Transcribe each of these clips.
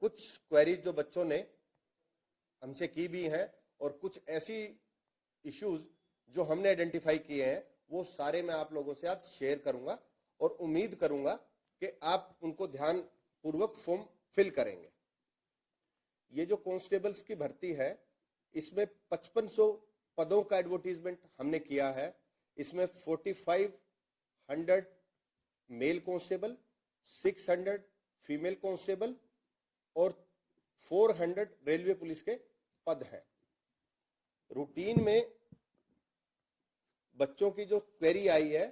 कुछ क्वेरीज जो बच्चों ने हमसे की भी हैं और कुछ ऐसी इश्यूज जो हमने आइडेंटिफाई किए हैं वो सारे मैं आप लोगों से आज शेयर करूंगा और उम्मीद करूंगा कि आप उनको ध्यान पूर्वक फॉर्म फिल करेंगे। ये जो कांस्टेबल्स की भर्ती है इसमें 5500 पदों का एडवर्टीजमेंट हमने किया है। इसमें 4500 मेल कांस्टेबल, 600 फीमेल कांस्टेबल और 400 रेलवे पुलिस के पद हैं। रूटीन में बच्चों की जो क्वेरी आई है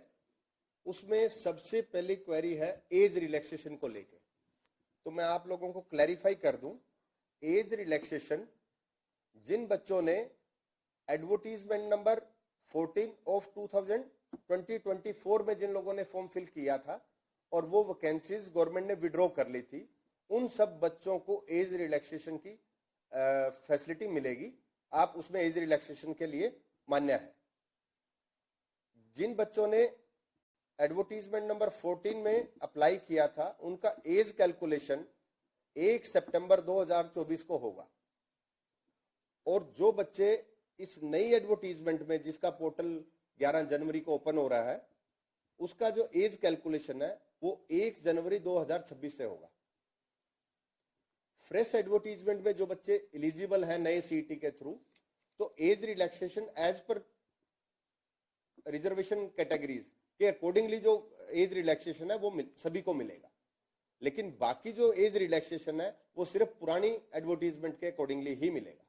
उसमें सबसे पहली क्वेरी है एज रिलैक्सेशन को लेके। तो मैं आप लोगों को क्लैरिफाई कर दूं, एज रिलैक्सेशन जिन बच्चों ने एडवर्टीजमेंट नंबर 14 ऑफ 2024 में जिन लोगों ने फॉर्म फिल किया था और वो वैकेंसीज गवर्नमेंट ने विड्रॉ कर ली थी, उन सब बच्चों को एज रिलैक्सेशन की फैसिलिटी मिलेगी। आप उसमें एज रिलैक्सेशन के लिए मान्य है। जिन बच्चों ने एडवर्टीजमेंट नंबर 14 में अप्लाई किया था उनका एज कैलकुलेशन 1 सितंबर 2024 को होगा और जो बच्चे इस नई एडवर्टीजमेंट में जिसका पोर्टल 11 जनवरी को ओपन हो रहा है उसका जो एज कैलकुलेशन है वो 1 जनवरी 2026 से होगा। फ्रेश एडवर्टीजमेंट में जो बच्चे एलिजिबल हैं नए सीईटी के थ्रू, तो एज रिलैक्सेशन एज पर रिजर्वेशन कैटेगरीज के अकॉर्डिंगली जो एज रिलैक्सेशन है वो सभी को मिलेगा। लेकिन बाकी जो एज रिलैक्सेशन है वो सिर्फ पुरानी एडवर्टीजमेंट के अकॉर्डिंगली ही मिलेगा।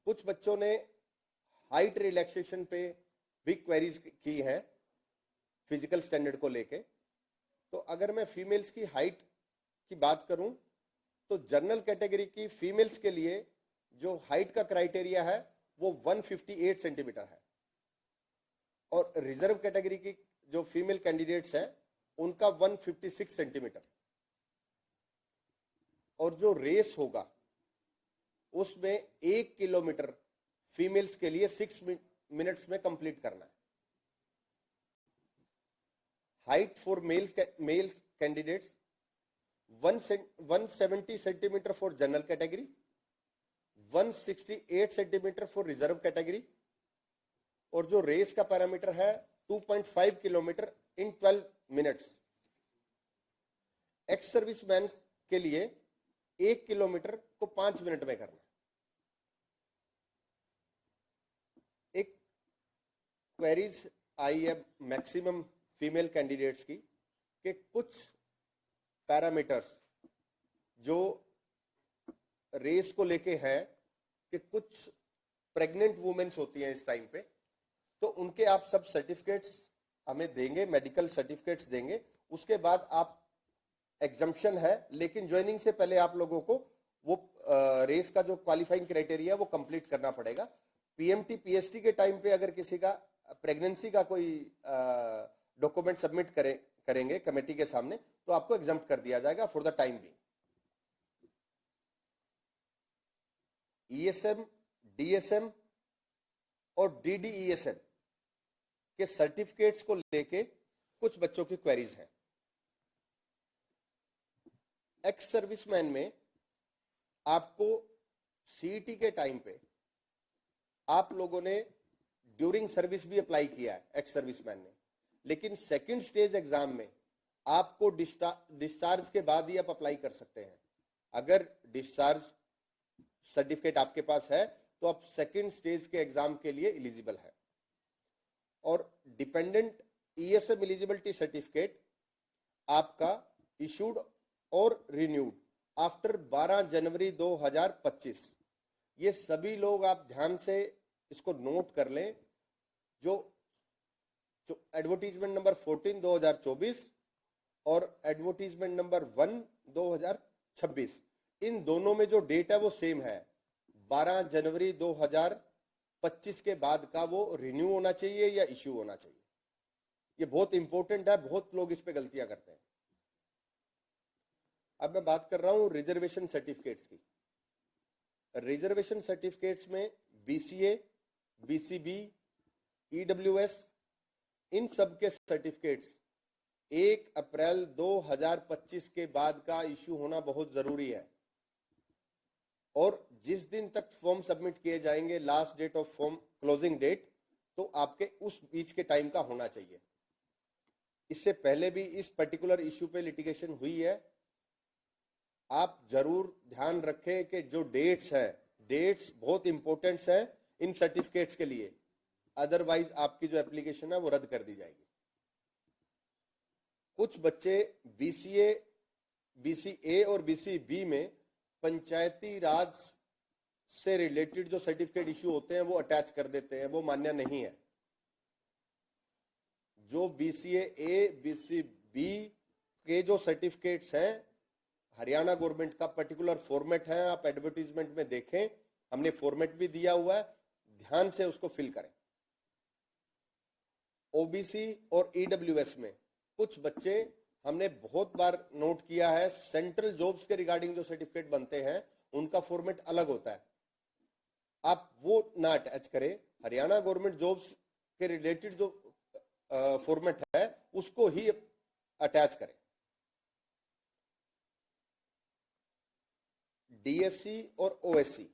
कुछ बच्चों ने हाइट रिलैक्सेशन पे भी क्वेरीज की हैं फिजिकल स्टैंडर्ड को लेके। तो अगर मैं फीमेल्स की हाइट की बात करूं तो जनरल कैटेगरी की फीमेल्स के लिए जो हाइट का क्राइटेरिया है वो 158 सेंटीमीटर है और रिजर्व कैटेगरी की जो फीमेल कैंडिडेट्स हैं उनका 156 सेंटीमीटर। और जो रेस होगा उसमें 1 किलोमीटर फीमेल्स के लिए 6 मिनट्स में कंप्लीट करना है। Height for male candidates 170 centimetre for general category, 168 centimetre for reserve category और जो रेस का पैरामीटर है 2.5 किलोमीटर इन 12 मिनट्स। एक्स सर्विसमैन के लिए 1 किलोमीटर को 5 मिनट में करना। एक क्वेरीज आई है मैक्सिमम फीमेल कैंडिडेट्स की कि कुछ पैरामीटर्स जो रेस को लेके है कि कुछ प्रेग्नेंट वुमेन्स होती हैं इस टाइम पे, तो उनके आप सब सर्टिफिकेट्स हमें देंगे, मेडिकल सर्टिफिकेट्स देंगे। उसके बाद आप एग्जम्पशन है, लेकिन ज्वाइनिंग से पहले आप लोगों को वो रेस का जो क्वालिफाइंग क्राइटेरिया वो कंप्लीट करना पड़ेगा। पीएमटी पीएसटी के टाइम पे अगर किसी का प्रेगनेंसी का कोई डॉक्यूमेंट सबमिट करेंगे कमेटी के सामने तो आपको एग्जम्प्ट कर दिया जाएगा for the time being. ESM, DSM और डीडीईएसएम के सर्टिफिकेट्स को लेके कुछ बच्चों की क्वेरीज हैं। एक्स सर्विसमैन में आपको सीईटी के टाइम पे आप लोगों ने ड्यूरिंग सर्विस भी अप्लाई किया है एक्स सर्विसमैन ने, लेकिन सेकंड स्टेज एग्जाम में आपको डिस्चार्ज के बाद ही आप अप्लाई कर सकते हैं। अगर डिस्चार्ज सर्टिफिकेट आपके पास है तो आप सेकंड स्टेज के एग्जाम के लिए एलिजिबल है। और डिपेंडेंट ईएसएम एलिजिबिलिटी सर्टिफिकेट आपका इशूड और रिन्यूड आफ्टर 12 जनवरी 2025। ये सभी लोग आप ध्यान से इसको नोट कर लें। जो एडवर्टीजमेंट नंबर 14 2024 और एडवर्टीजमेंट नंबर 1 2026, इन दोनों में जो डेट है वो सेम है। 12 जनवरी 2025 के बाद का वो रिन्यू होना चाहिए या इश्यू होना चाहिए। ये बहुत इंपॉर्टेंट है, बहुत लोग इस पे गलतियां करते हैं। अब मैं बात कर रहा हूं रिजर्वेशन सर्टिफिकेट्स की। रिजर्वेशन सर्टिफिकेट्स में बीसीए, बीसीबी, ईडब्ल्यूएस, इन सब के सर्टिफिकेट्स 1 अप्रैल 2025 के बाद का इश्यू होना बहुत जरूरी है। और जिस दिन तक फॉर्म सबमिट किए जाएंगे, last date of form closing date, तो आपके उस बीच के टाइम का होना चाहिए। इससे पहले भी इस पर्टिकुलर इश्यू पे लिटिगेशन हुई है। आप जरूर ध्यान रखें कि जो डेट्स हैं, डेट्स बहुत इंपॉर्टेंट हैं इन सर्टिफिकेट्स के लिए, अदरवाइज आपकी जो एप्लीकेशन है वो रद्द कर दी जाएगी। कुछ बच्चे बीसीए, बीसीए और बीसीबी में पंचायती राज से रिलेटेड जो सर्टिफिकेट इश्यू होते हैं वो अटैच कर देते हैं, वो मान्य नहीं है। जो बीसीए ए, बीसीबी के जो सर्टिफिकेट्स हैं, हरियाणा गवर्नमेंट का पर्टिकुलर फॉर्मेट है, आप एडवर्टीजमेंट में देखें, हमने फॉर्मेट भी दिया हुआ है, ध्यान से उसको फिल करें। ओबीसी और ईडब्ल्यूएस में कुछ बच्चे, हमने बहुत बार नोट किया है, सेंट्रल जॉब्स के रिगार्डिंग जो सर्टिफिकेट बनते हैं उनका फॉर्मेट अलग होता है, आप वो ना अटैच करें। हरियाणा गवर्नमेंट जॉब्स के रिलेटेड जो फॉर्मेट है उसको ही अटैच करें। डीएससी और ओएससी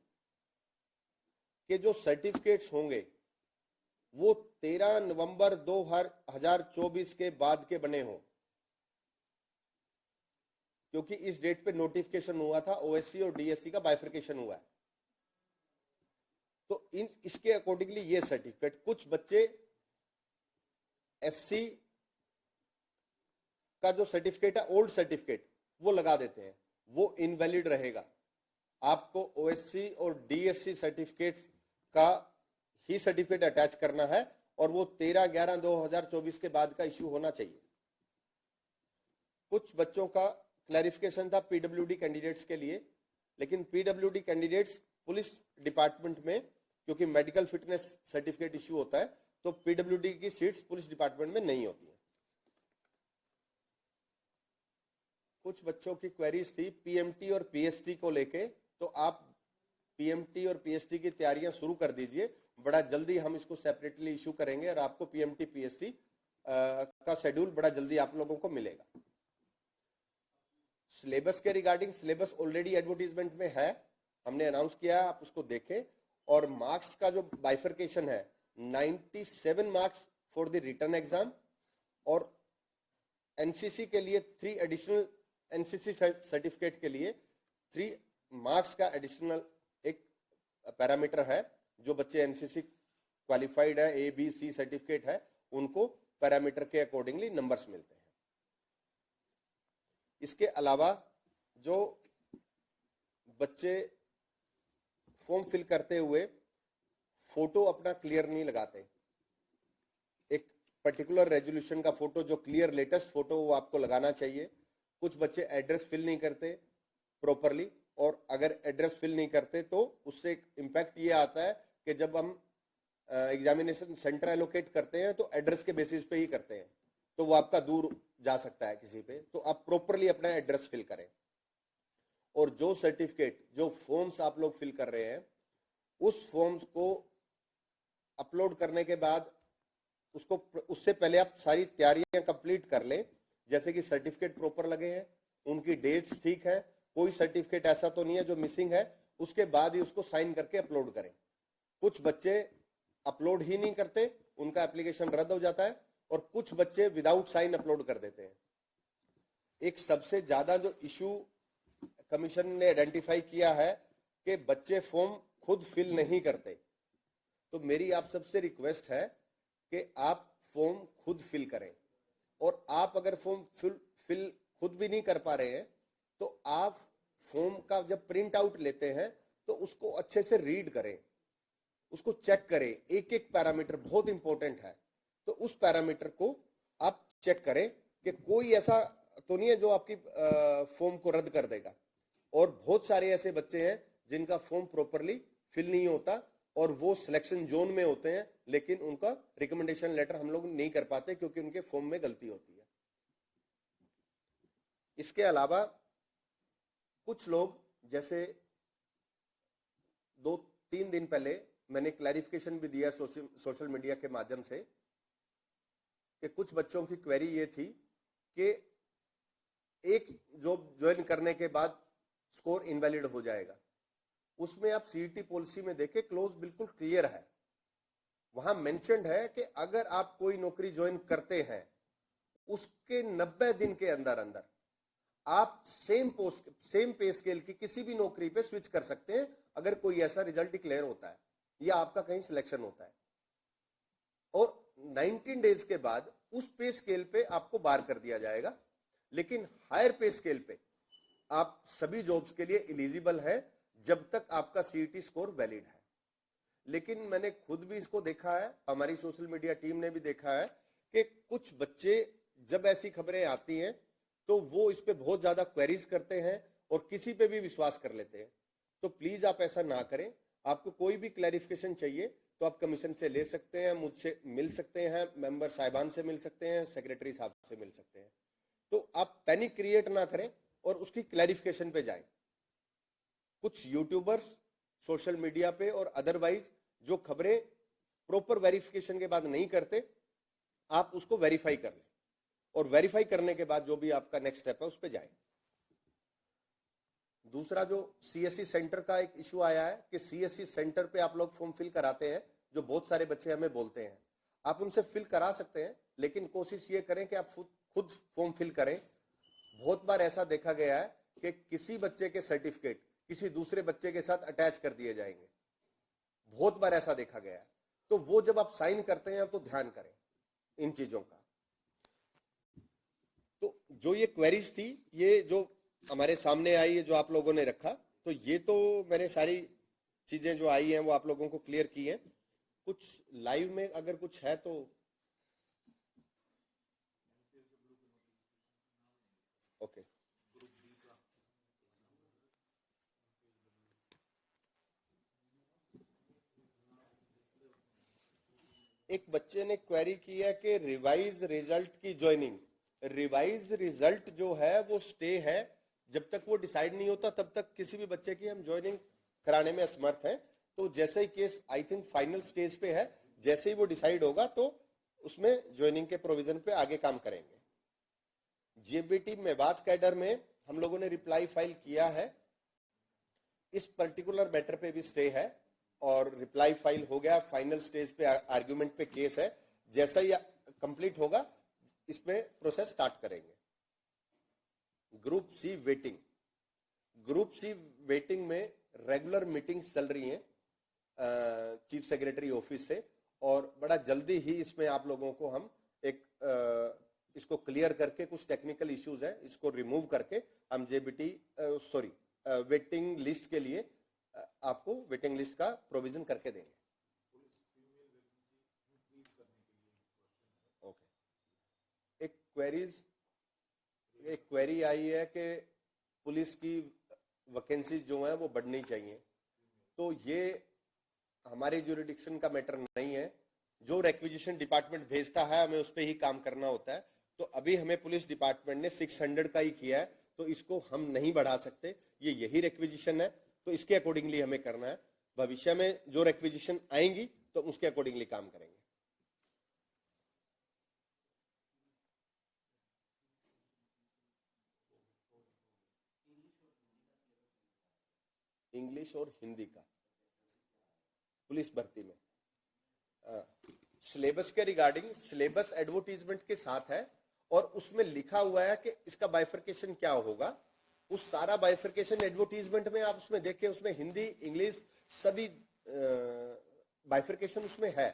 के जो सर्टिफिकेट्स होंगे वो 13 नवंबर 2024 के बाद के बने हों, क्योंकि इस डेट पे नोटिफिकेशन हुआ था, ओएससी और डीएससी का बाइफर्केशन हुआ है। तो इसके अकॉर्डिंगली ये सर्टिफिकेट, कुछ बच्चे एससी का जो सर्टिफिकेट है, ओल्ड सर्टिफिकेट, वो लगा देते हैं, वो इनवैलिड रहेगा। आपको ओएससी और डीएससी सर्टिफिकेट का ही सर्टिफिकेट अटैच करना है और वो 13/11/2024 के बाद का इश्यू होना चाहिए। कुछ बच्चों का क्लैरिफिकेशन था पीडब्ल्यूडी कैंडिडेट्स के लिए, लेकिन पीडब्ल्यूडी कैंडिडेट्स पुलिस डिपार्टमेंट में, क्योंकि मेडिकल फिटनेस सर्टिफिकेट इश्यू होता है, तो पीडब्ल्यूडी की सीट्स पुलिस डिपार्टमेंट में नहीं होती है। कुछ बच्चों की क्वेरीज थी पीएमटी और पीएसटी को लेके, तो आप पीएमटी और पीएसटी की तैयारियां शुरू कर दीजिए, बड़ा जल्दी हम इसको सेपरेटली इशू करेंगे और आपको पीएमटी पीएसटी का शेड्यूल बड़ा जल्दी आप लोगों को मिलेगा। सिलेबस के रिगार्डिंग, सिलेबस ऑलरेडी एडवर्टीजमेंट में है, हमने अनाउंस किया है, आप उसको देखें। और मार्क्स का जो बाइफर्केशन है, 97 marks for the written exam, और एनसीसी के लिए 3 एडिशनल एनसीसी सर्टिफिकेट के लिए 3 मार्क्स का एडिशनल एक पैरामीटर है। जो बच्चे एनसीसी क्वालिफाइड है, ए बी सी सर्टिफिकेट है, उनको पैरामीटर के अकॉर्डिंगली नंबर्स मिलते हैं। इसके अलावा जो बच्चे फॉर्म फिल करते हुए फोटो अपना क्लियर नहीं लगाते, एक पर्टिकुलर रेजोल्यूशन का फोटो जो क्लियर लेटेस्ट फोटो वो आपको लगाना चाहिए। कुछ बच्चे एड्रेस फिल नहीं करते प्रॉपरली, और अगर एड्रेस फिल नहीं करते तो उससे एक इम्पैक्ट ये आता है कि जब हम एग्जामिनेशन सेंटर एलोकेट करते हैं तो एड्रेस के बेसिस पे ही करते हैं, तो वो आपका दूर जा सकता है किसी पे। तो आप प्रॉपरली अपना एड्रेस फिल करें, और जो सर्टिफिकेट, जो फॉर्म्स आप लोग फिल कर रहे हैं, उस फॉर्म्स को अपलोड करने के बाद उसको, उससे पहले आप सारी तैयारियां कंप्लीट कर लें, जैसे कि सर्टिफिकेट प्रॉपर लगे हैं, उनकी डेट्स ठीक है, कोई सर्टिफिकेट ऐसा तो नहीं है जो मिसिंग है, उसके बाद ही उसको साइन करके अपलोड करें। कुछ बच्चे अपलोड ही नहीं करते, उनका एप्लीकेशन रद्द हो जाता है, और कुछ बच्चे विदाउट साइन अपलोड कर देते हैं। एक सबसे ज्यादा जो इशू कमीशन ने आइडेंटिफाई किया है कि बच्चे फॉर्म खुद फिल नहीं करते। तो मेरी आप सबसे रिक्वेस्ट है कि आप फॉर्म खुद फिल करें, और आप अगर फॉर्म फिल खुद भी नहीं कर पा रहे हैं तो आप फॉर्म का जब प्रिंट आउट लेते हैं तो उसको अच्छे से रीड करें, उसको चेक करें, एक एक पैरामीटर बहुत इंपॉर्टेंट है, तो उस पैरामीटर को आप चेक करें कि कोई ऐसा तो नहीं है जो आपकी फॉर्म को रद्द कर देगा। और बहुत सारे ऐसे बच्चे हैं जिनका फॉर्म प्रॉपरली फिल नहीं होता और वो सिलेक्शन जोन में होते हैं, लेकिन उनका रिकमेंडेशन लेटर हम लोग नहीं कर पाते क्योंकि उनके फॉर्म में गलती होती है। इसके अलावा कुछ लोग, जैसे 2-3 दिन पहले मैंने क्लैरिफिकेशन भी दिया सोशल मीडिया के माध्यम से, कि कुछ बच्चों की क्वेरी ये थी कि एक जॉब ज्वाइन करने के बाद स्कोर इनवैलिड हो जाएगा। उसमें आप सीईटी पॉलिसी में देखें, क्लोज बिल्कुल क्लियर है, वहां मेंशन्ड है कि अगर आप कोई नौकरी ज्वाइन करते हैं उसके 90 दिन के अंदर अंदर आप सेम पे स्केल की किसी भी नौकरी पे स्विच कर सकते हैं अगर कोई ऐसा रिजल्ट डिक्लेयर होता है या आपका कहीं सिलेक्शन होता है, और 19 डेज के बाद उस पे स्केल पे आपको बार कर दिया जाएगा। लेकिन हायर पे स्केल पे आप सभी जॉब्स के लिए एलिजिबल है जब तक आपका सीईटी स्कोर वैलिड है। लेकिन मैंने खुद भी इसको देखा है, हमारी सोशल मीडिया टीम ने भी देखा है कि कुछ बच्चे जब ऐसी खबरें आती हैं तो वो इस पे बहुत ज्यादा क्वेरीज करते हैं और किसी पे भी विश्वास कर लेते हैं। तो प्लीज आप ऐसा ना करें। आपको कोई भी क्लैरिफिकेशन चाहिए तो आप कमीशन से ले सकते हैं, मुझसे मिल सकते हैं, मेंबर साहिबान से मिल सकते हैं, सेक्रेटरी साहब से मिल सकते हैं। तो आप पैनिक क्रिएट ना करें और उसकी क्लैरिफिकेशन पे जाएं। कुछ यूट्यूबर्स सोशल मीडिया पे और अदरवाइज जो खबरें प्रॉपर वेरिफिकेशन के बाद नहीं करते, आप उसको वेरीफाई कर लें और वेरीफाई करने के बाद जो भी आपका नेक्स्ट स्टेप है उस पर जाएं। दूसरा जो सीएससी सेंटर का एक इशू आया है कि सीएससी सेंटर पे आप लोग फॉर्म फिल कराते हैं, जो बहुत सारे बच्चे हमें बोलते हैं, आप उनसे फिल करा सकते हैं, लेकिन कोशिश ये करें कि आप खुद फॉर्म फिल करें। बहुत बार ऐसा देखा गया है कि किसी बच्चे के सर्टिफिकेट किसी दूसरे बच्चे के साथ अटैच कर दिए जाएंगे, बहुत बार ऐसा देखा गया है। तो वो जब आप साइन करते हैं तो ध्यान करें इन चीजों का। तो जो ये क्वेरीज थी, ये जो हमारे सामने आई है, जो आप लोगों ने रखा, तो ये तो मैंने सारी चीजें जो आई हैं वो आप लोगों को क्लियर की हैं। कुछ लाइव में अगर कुछ है तो ओके। एक बच्चे ने क्वेरी की है कि रिवाइज रिजल्ट की ज्वाइनिंग। रिवाइज रिजल्ट जो है वो स्टे है, जब तक वो डिसाइड नहीं होता तब तक किसी भी बच्चे की हम ज्वाइनिंग कराने में असमर्थ हैं। तो जैसे ही case I think final stage पे है, जैसे ही वो डिसाइड होगा तो उसमें ज्वाइनिंग के प्रोविजन पे आगे काम करेंगे। जेबीटी मेवात कैडर में हम लोगों ने रिप्लाई फाइल किया है, इस पर्टिकुलर मैटर पे भी स्टे है और रिप्लाई फाइल हो गया, फाइनल स्टेज पे आर्ग्यूमेंट पे केस है। जैसा ही कंप्लीट होगा इसमें प्रोसेस स्टार्ट करेंगे। Group C waiting, group C waiting में रेगुलर मीटिंग्स चल रही हैं चीफ सेक्रेटरी ऑफिस से, और बड़ा जल्दी ही इसमें आप लोगों को हम एक इसको क्लियर करके, कुछ टेक्निकल इश्यूज है इसको रिमूव करके हम जेबीटी वेटिंग लिस्ट के लिए आपको वेटिंग लिस्ट का प्रोविजन करके देंगे। ओके। एक क्वेरी आई है कि पुलिस की वैकेंसीज जो है वो बढ़नी चाहिए। तो ये हमारे ज्यूरिडिक्शन का मैटर नहीं है, जो रिक्विजिशन डिपार्टमेंट भेजता है हमें उस पर ही काम करना होता है। तो अभी हमें पुलिस डिपार्टमेंट ने 600 का ही किया है, तो इसको हम नहीं बढ़ा सकते, ये यही रिक्विजिशन है, तो इसके अकॉर्डिंगली हमें करना है। भविष्य में जो रिक्विजिशन आएंगी तो उसके अकॉर्डिंगली काम करेंगे। इंग्लिश और हिंदी का पुलिस भर्ती में सिलेबस के रिगार्डिंग, सिलेबस एडवर्टीजमेंट के साथ है और उसमें लिखा हुआ है कि इसका बाइफर्केशन क्या होगा। उस सारा बाइफर्केशन एडवर्टीजमेंट में आप उसमें देखिए, उसमें हिंदी इंग्लिश सभी बाइफर्केशन उसमें है।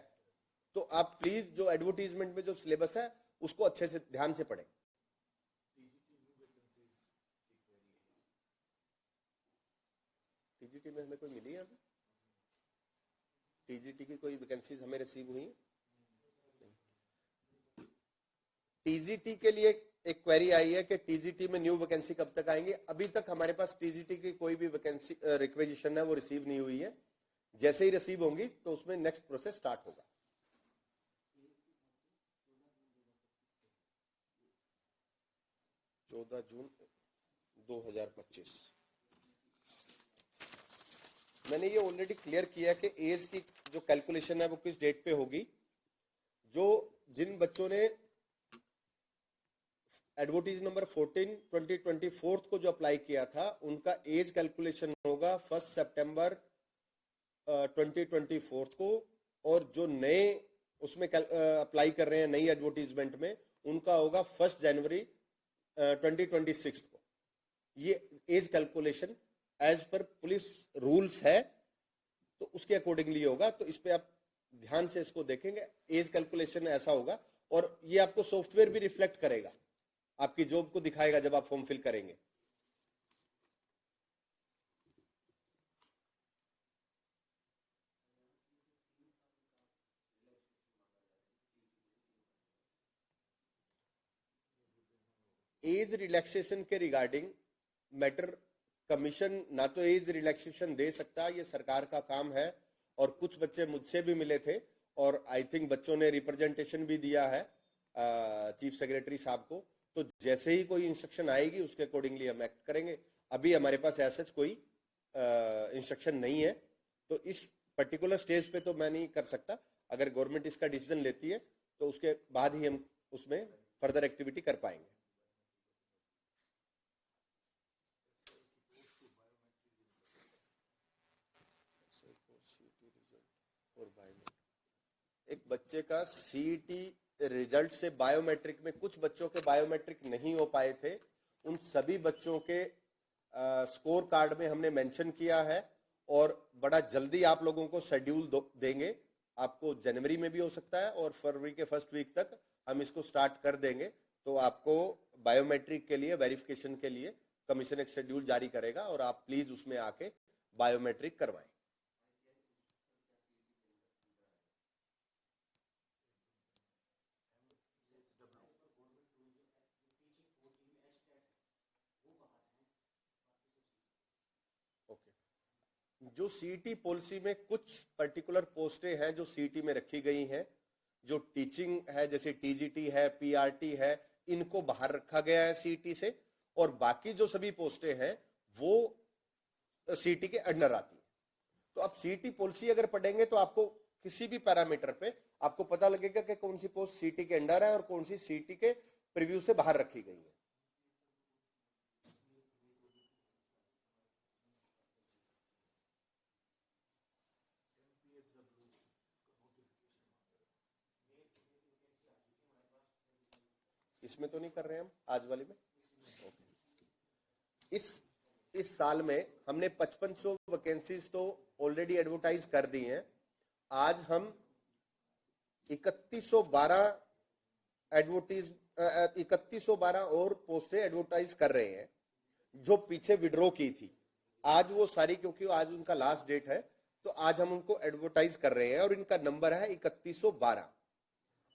तो आप प्लीज जो एडवर्टीजमेंट में जो सिलेबस है उसको अच्छे से ध्यान से पढ़ें। टीजीटी में हमें कोई मिली है अभी? टीजीटी की कोई वैकेंसीज हमें रिसीव हुई? टीजीटी के लिए एक क्वेरी आई है कि टीजीटी में न्यू वैकेंसी कब तक आएंगे। अभी तक हमारे पास टीजीटी की कोई भी वैकेंसी रिक्वेजिशन है वो रिसीव नहीं हुई है। जैसे ही रिसीव होंगी तो उसमें नेक्स्ट प्रोसेस स्टार्ट होगा। जून 2025 मैंने ये ऑलरेडी क्लियर किया कि एज की जो कैलकुलेशन है वो किस डेट पे होगी। जो जिन बच्चों ने एडवर्टीज नंबर 14 2024 को जो अप्लाई किया था उनका एज कैलकुलेशन होगा 1 सितंबर 2024 को, और जो नए उसमें अप्लाई कर रहे हैं नई एडवर्टीजमेंट में उनका होगा 1 जनवरी 2026 को। ये एज कैलकुलेशन एज पर पुलिस रूल्स है तो उसके अकॉर्डिंगली होगा। तो इस पे आप ध्यान से इसको देखेंगे, एज कैलकुलेशन ऐसा होगा और ये आपको सॉफ्टवेयर भी रिफ्लेक्ट करेगा, आपकी जॉब को दिखाएगा जब आप फॉर्म फिल करेंगे। एज रिलैक्सेशन के रिगार्डिंग मैटर कमीशन ना तो एज रिलैक्सेशन दे सकता, ये सरकार का काम है। और कुछ बच्चे मुझसे भी मिले थे और आई थिंक बच्चों ने रिप्रेजेंटेशन भी दिया है चीफ सेक्रेटरी साहब को। तो जैसे ही कोई इंस्ट्रक्शन आएगी उसके अकॉर्डिंगली हम एक्ट करेंगे। अभी हमारे पास ऐसा कोई इंस्ट्रक्शन नहीं है, तो इस पर्टिकुलर स्टेज पे तो मैं नहीं कर सकता। अगर गवर्नमेंट इसका डिसीजन लेती है तो उसके बाद ही हम उसमें फर्दर एक्टिविटी कर पाएंगे। एक बच्चे का सीईटी रिजल्ट से बायोमेट्रिक में कुछ बच्चों के बायोमेट्रिक नहीं हो पाए थे, उन सभी बच्चों के स्कोर कार्ड में हमने मेंशन किया है और बड़ा जल्दी आप लोगों को शेड्यूल देंगे। आपको जनवरी में भी हो सकता है और फरवरी के फर्स्ट वीक तक हम इसको स्टार्ट कर देंगे। तो आपको बायोमेट्रिक के लिए वेरिफिकेशन के लिए कमीशन एक शेड्यूल जारी करेगा और आप प्लीज उसमें आके बायोमेट्रिक करवाएं। जो सीईटी पॉलिसी में कुछ पर्टिकुलर पोस्टें हैं जो सीईटी में रखी गई हैं, जो टीचिंग है जैसे टीजीटी है, पीआरटी है, इनको बाहर रखा गया है सीईटी से, और बाकी जो सभी पोस्टें हैं वो सीईटी के अंडर आती है। तो आप सीईटी पॉलिसी अगर पढ़ेंगे तो आपको किसी भी पैरामीटर पे आपको पता लगेगा कि कौन सी पोस्ट सीईटी के अंडर है और कौन सी सीईटी के प्रीव्यू से बाहर रखी गई है। इसमें तो नहीं कर रहे हैं हम आज वाली में। इस साल में हमने 5500 वैकेंसीज तो ऑलरेडी एडवर्टाइज कर दी हैं। आज हम 3112 और पोस्टें एडवर्टाइज कर रहे हैं जो पीछे विड्रॉ की थी। आज वो सारी, क्योंकि आज उनका लास्ट डेट है, तो आज हम उनको एडवर्टाइज कर रहे हैं और इनका नंबर है 3112।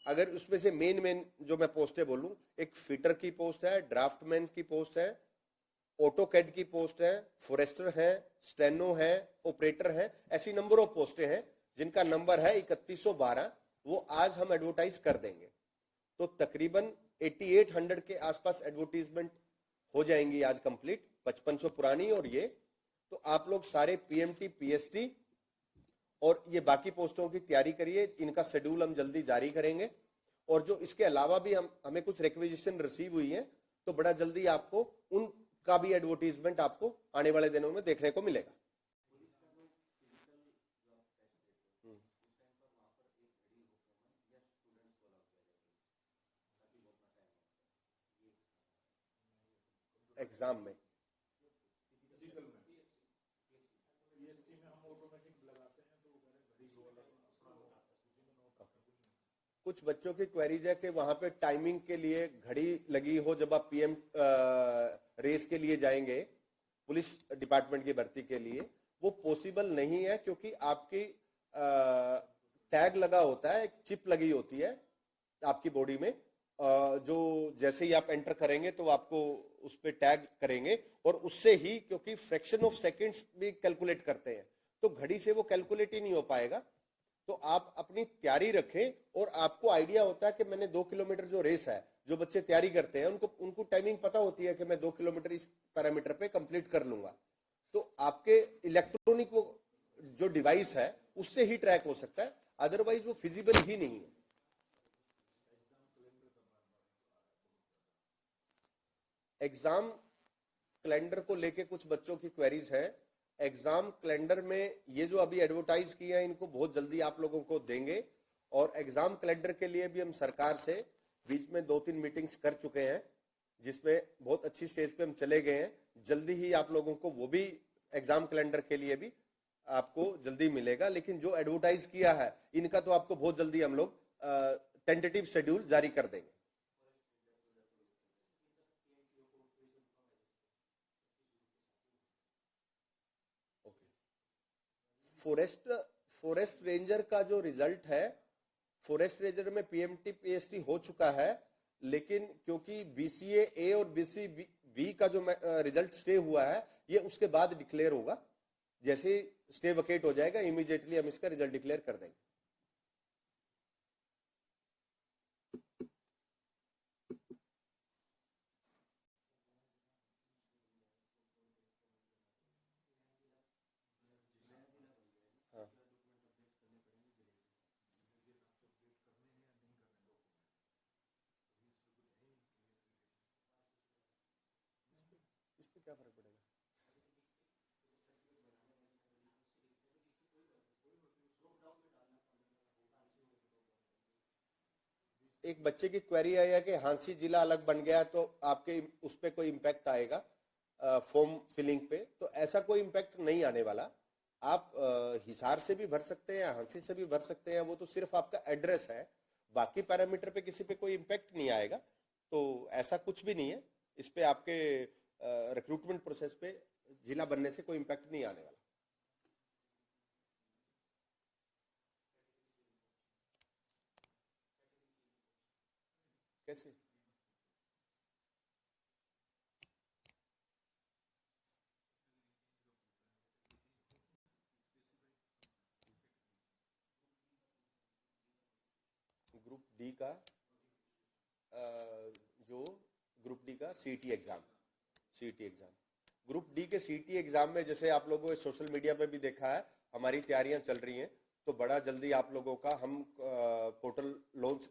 अगर उसमें से मेन जो मैं पोस्टें बोलूं, एक फिटर की पोस्ट है, ड्राफ्टमैन की पोस्ट है, ऑटोकैड की पोस्ट है, फॉरेस्टर है, स्टेनो है, ऑपरेटर है, ऐसी नंबर ऑफ पोस्टें हैं जिनका नंबर है 3112। वो आज हम एडवर्टाइज कर देंगे। तो तकरीबन 8800 के आसपास एडवर्टीजमेंट हो जाएंगी आज कंप्लीट, 5500 पुरानी और ये। तो आप लोग सारे पीएमटी, पीएसटी और ये बाकी पोस्टों की तैयारी करिए। इनका शेड्यूल हम जल्दी जारी करेंगे। और जो इसके अलावा भी हमें कुछ रिक्वेजिशन रिसीव हुई है, तो बड़ा जल्दी आपको उनका भी एडवर्टीजमेंट आपको आने वाले दिनों में देखने को मिलेगा। एग्जाम में कुछ बच्चों की क्वेरीज है कि वहां पे टाइमिंग के लिए घड़ी लगी हो जब आप पीएम रेस के लिए जाएंगे पुलिस डिपार्टमेंट की भर्ती के लिए। वो पॉसिबल नहीं है क्योंकि आपकी टैग लगा होता है, एक चिप लगी होती है आपकी बॉडी में, जो जैसे ही आप एंटर करेंगे तो आपको उस पर टैग करेंगे और उससे ही, क्योंकि फ्रैक्शन ऑफ सेकंड्स भी कैलकुलेट करते हैं, तो घड़ी से वो कैलकुलेट ही नहीं हो पाएगा। तो आप अपनी तैयारी रखें और आपको आइडिया होता है कि मैंने 2 किलोमीटर जो रेस है, जो बच्चे तैयारी करते हैं उनको टाइमिंग पता होती है कि मैं 2 किलोमीटर इस पैरामीटर पे कंप्लीट कर लूंगा। तो आपके इलेक्ट्रॉनिक वो जो डिवाइस है उससे ही ट्रैक हो सकता है, अदरवाइज वो फिजिबल ही नहीं है। एग्जाम कैलेंडर को लेके कुछ बच्चों की क्वेरीज है। एग्जाम कैलेंडर में ये जो अभी एडवर्टाइज किया है इनको बहुत जल्दी आप लोगों को देंगे, और एग्जाम कैलेंडर के लिए भी हम सरकार से बीच में 2-3 मीटिंग्स कर चुके हैं, जिसमें बहुत अच्छी स्टेज पे हम चले गए हैं। जल्दी ही आप लोगों को वो भी एग्जाम कैलेंडर के लिए भी आपको जल्दी मिलेगा। लेकिन जो एडवर्टाइज किया है इनका तो आपको बहुत जल्दी हम लोग टेंटेटिव शेड्यूल जारी कर देंगे। फॉरेस्ट रेंजर का जो रिजल्ट है, फॉरेस्ट रेंजर में पीएमटी पीएसटी हो चुका है, लेकिन क्योंकि बीसीए ए और बीसीबी का जो रिजल्ट स्टे हुआ है ये उसके बाद डिक्लेयर होगा। जैसे स्टे वकेट हो जाएगा इमीडिएटली हम इसका रिजल्ट डिक्लेयर कर देंगे। क्या फर्क पड़ेगा? एक बच्चे की क्वेरी आई है कि हांसी जिला अलग बन गया तो आपके उस पर कोई इम्पैक्ट आएगा फॉर्म फिलिंग पे? तो ऐसा कोई इम्पैक्ट नहीं आने वाला। आप हिसार से भी भर सकते हैं, हांसी से भी भर सकते हैं, वो तो सिर्फ आपका एड्रेस है, बाकी पैरामीटर पे किसी पे कोई इम्पैक्ट नहीं आएगा। तो ऐसा कुछ भी नहीं है, इस पे आपके रिक्रूटमेंट प्रोसेस पे जिला बनने से कोई इम्पैक्ट नहीं आने वाला। कैसे? ग्रुप डी का जो ग्रुप डी का सीईटी एग्जाम, ग्रुप डी के सीईटी एग्जाम में जैसे आप लोगों ने सोशल मीडिया पे भी देखा है, हमारी तैयारियां चल रही हैं। तो बड़ा जल्दी आप लोगों का हम पोर्टल लॉन्च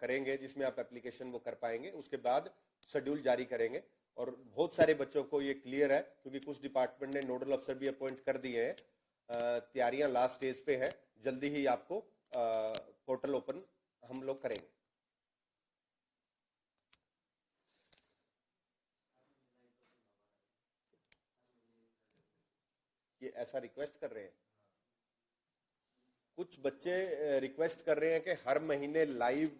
करेंगे जिसमें आप एप्लीकेशन वो कर पाएंगे। उसके बाद शेड्यूल जारी करेंगे, और बहुत सारे बच्चों को ये क्लियर है क्योंकि कुछ डिपार्टमेंट ने नोडल अफसर भी अपॉइंट कर दिए हैं। तैयारियां लास्ट स्टेज पे हैं, जल्दी ही आपको पोर्टल ओपन हम लोग करेंगे। ये ऐसा रिक्वेस्ट कर रहे हैं, कुछ बच्चे रिक्वेस्ट कर रहे हैं कि हर महीने लाइव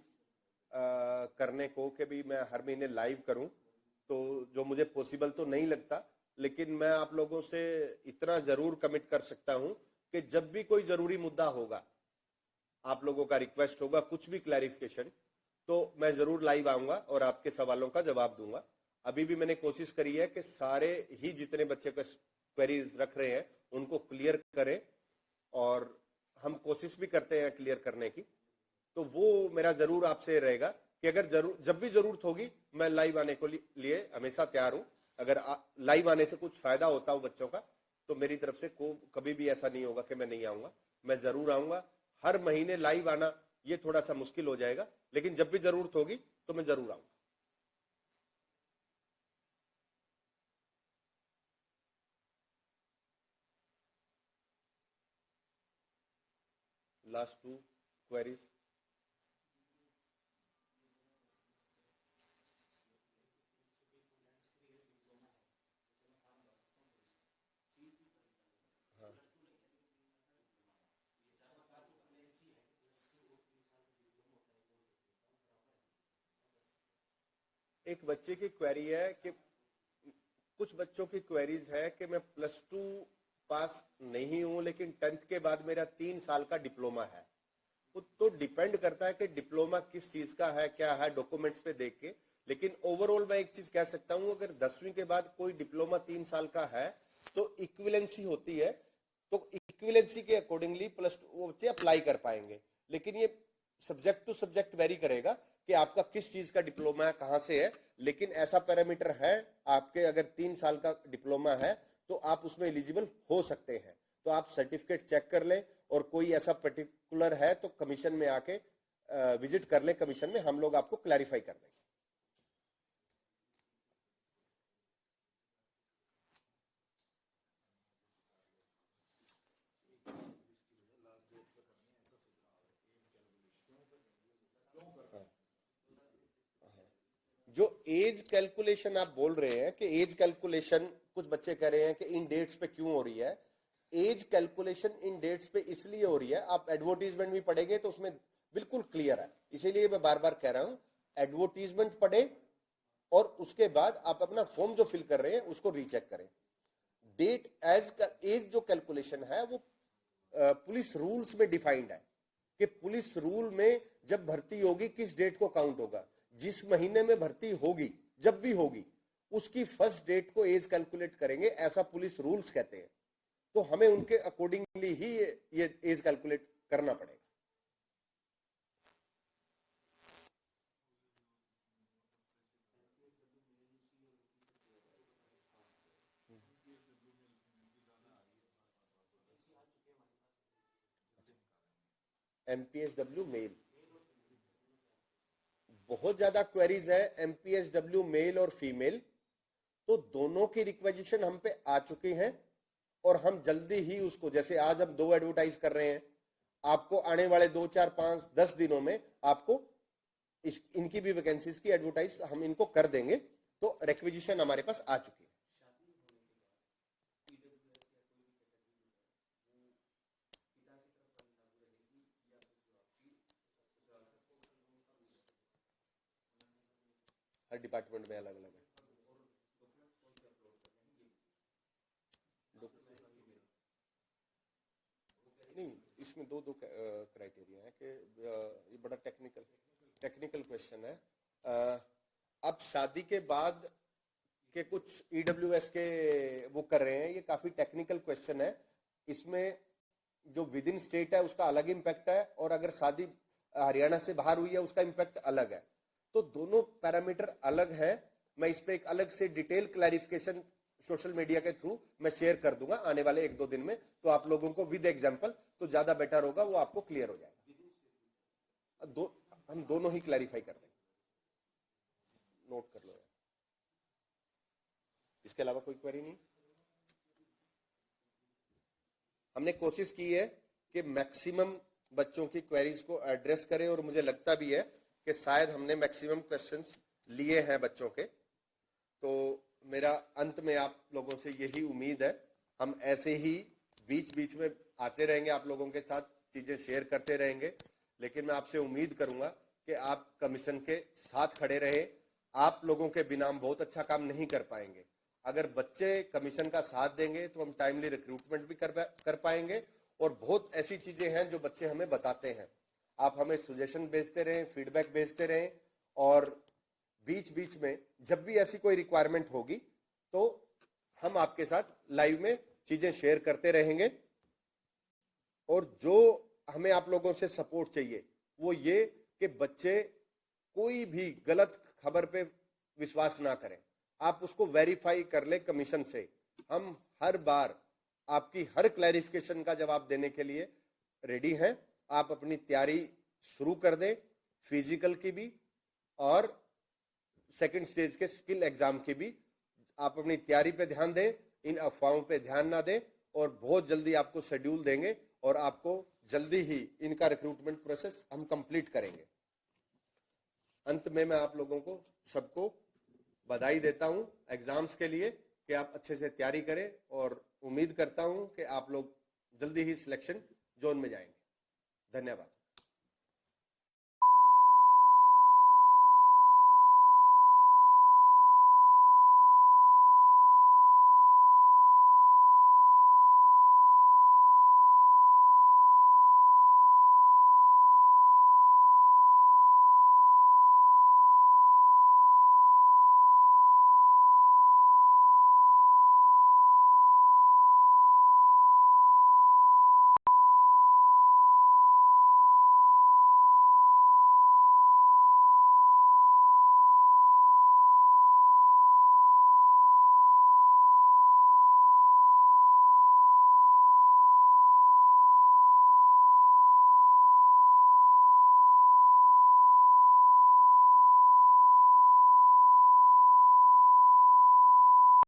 करने को, कि भी मैं हर महीने लाइव करूं, तो जो मुझे पॉसिबल तो नहीं लगता, लेकिन मैं आप लोगों से इतना जरूर कमिट कर सकता हूं कि जब भी कोई जरूरी मुद्दा होगा, आप लोगों का रिक्वेस्ट होगा, कुछ भी क्लैरिफिकेशन, तो मैं जरूर लाइव आऊंगा और आपके सवालों का जवाब दूंगा। अभी भी मैंने कोशिश करी है कि सारे ही जितने बच्चे क्वेरीज रख रहे हैं उनको क्लियर करें, और हम कोशिश भी करते हैं क्लियर करने की। तो वो मेरा जरूर आपसे रहेगा कि अगर जब भी जरूरत होगी मैं लाइव आने को लिए हमेशा तैयार हूं। अगर लाइव आने से कुछ फायदा होता हो बच्चों का, तो मेरी तरफ से कभी भी ऐसा नहीं होगा कि मैं नहीं आऊंगा, मैं जरूर आऊंगा। हर महीने लाइव आना ये थोड़ा सा मुश्किल हो जाएगा, लेकिन जब भी जरूरत होगी तो मैं जरूर आऊंगा। Last 2 queries. एक बच्चे की क्वेरी है कि कुछ बच्चों की क्वेरीज है कि मैं +2 पास नहीं हूं, लेकिन 10th के बाद मेरा 3 साल का डिप्लोमा है। तो डिपेंड करता है कि डिप्लोमा किस चीज का है, क्या है, डॉक्यूमेंट्स पे देख के। लेकिन ओवरऑल मैं एक चीज कह सकता हूं, अगर 10वीं के बाद कोई डिप्लोमा 3 साल का है तो इक्विवेलेंसी होती है, तो इक्विवेलेंसी के अकॉर्डिंगली +2 वो बच्चे अप्लाई कर पाएंगे। लेकिन ये सब्जेक्ट टू सब्जेक्ट वेरी करेगा कि आपका किस चीज का डिप्लोमा है, कहां से है। लेकिन ऐसा पैरामीटर है आपके, अगर 3 साल का डिप्लोमा है तो आप उसमें एलिजिबल हो सकते हैं। तो आप सर्टिफिकेट चेक कर लें, और कोई ऐसा पर्टिकुलर है तो कमीशन में आके विजिट कर लें, कमीशन में हम लोग आपको क्लैरिफाई कर देंगे। जो एज कैलकुलेशन आप बोल रहे हैं कि एज कैलकुलेशन कुछ बच्चे कह रहे हैं कि इन डेट्स पे क्यों हो रही है, एज कैलकुलेशन इन डेट्स पे इसलिए हो रही है, आप एडवर्टीजमेंट भी पढ़ेंगे तो उसमें बिल्कुल क्लियर है। इसीलिए मैं बार बार कह रहा हूं एडवर्टीजमेंट पढ़े और उसके बाद आप अपना फॉर्म जो फिल कर रहे हैं उसको रीचेक करें। डेट एज जो कैलकुलेशन है वो पुलिस रूल्स में डिफाइंड है कि पुलिस रूल में जब भर्ती होगी किस डेट को काउंट होगा, जिस महीने में भर्ती होगी जब भी होगी उसकी फर्स्ट डेट को एज कैलकुलेट करेंगे, ऐसा पुलिस रूल्स कहते हैं। तो हमें उनके अकॉर्डिंगली ही ये एज कैलकुलेट करना पड़ेगा। एमपीएसडब्ल्यू मेल बहुत ज्यादा क्वेरीज है, एमपीएसडब्ल्यू मेल और फीमेल, तो दोनों की रिक्वेजिशन हम पे आ चुकी हैं और हम जल्दी ही उसको, जैसे आज हम 2 एडवर्टाइज कर रहे हैं, आपको आने वाले 2, 4, 5, 10 दिनों में आपको इनकी भी वैकेंसीज की एडवर्टाइज हम इनको कर देंगे। तो रिक्वेजिशन हमारे पास आ चुकी है। हर डिपार्टमेंट में अलग अलग है। नहीं, इसमें दो क्राइटेरिया है कि ये बड़ा टेक्निकल क्वेश्चन है। अब शादी के बाद के कुछ ईडब्ल्यूएस के वो कर रहे हैं, ये काफी टेक्निकल क्वेश्चन है। इसमें जो विद इन स्टेट है उसका अलग इम्पैक्ट है और अगर शादी हरियाणा से बाहर हुई है उसका इम्पैक्ट अलग है। तो दोनों पैरामीटर अलग है। मैं इस पे एक अलग से डिटेल क्लैरिफिकेशन सोशल मीडिया के थ्रू मैं शेयर कर दूंगा आने वाले 1-2 दिन में, तो आप लोगों को विद एग्जांपल तो ज्यादा बेटर होगा, वो आपको क्लियर हो जाएगा। हम दोनों ही क्लैरिफाई कर देंगे, नोट कर लो यार। इसके अलावा कोई क्वेरी नहीं। हमने कोशिश की है कि मैक्सिमम बच्चों की क्वेरीज को एड्रेस करें और मुझे लगता भी है कि शायद हमने मैक्सिमम क्वेश्चंस लिए हैं बच्चों के। तो मेरा अंत में आप लोगों से यही उम्मीद है, हम ऐसे ही बीच बीच में आते रहेंगे, आप लोगों के साथ चीजें शेयर करते रहेंगे, लेकिन मैं आपसे उम्मीद करूंगा कि आप कमीशन के साथ खड़े रहे। आप लोगों के बिना हम बहुत अच्छा काम नहीं कर पाएंगे। अगर बच्चे कमीशन का साथ देंगे तो हम टाइमली रिक्रूटमेंट भी कर पाएंगे और बहुत ऐसी चीजें हैं जो बच्चे हमें बताते हैं। आप हमें सजेशन भेजते रहें, फीडबैक भेजते रहें और बीच बीच में जब भी ऐसी कोई रिक्वायरमेंट होगी तो हम आपके साथ लाइव में चीजें शेयर करते रहेंगे। और जो हमें आप लोगों से सपोर्ट चाहिए वो ये कि बच्चे कोई भी गलत खबर पे विश्वास ना करें, आप उसको वेरीफाई कर ले कमीशन से। हम हर बार आपकी हर क्लैरिफिकेशन का जवाब देने के लिए रेडी हैं। आप अपनी तैयारी शुरू कर दें, फिजिकल की भी और सेकंड स्टेज के स्किल एग्जाम की भी। आप अपनी तैयारी पे ध्यान दें, इन अफवाहों पे ध्यान ना दें और बहुत जल्दी आपको शेड्यूल देंगे और आपको जल्दी ही इनका रिक्रूटमेंट प्रोसेस हम कंप्लीट करेंगे। अंत में मैं आप लोगों को सबको बधाई देता हूं एग्जाम्स के लिए कि आप अच्छे से तैयारी करें और उम्मीद करता हूं कि आप लोग जल्दी ही सिलेक्शन जोन में जाएंगे। धन्यवाद।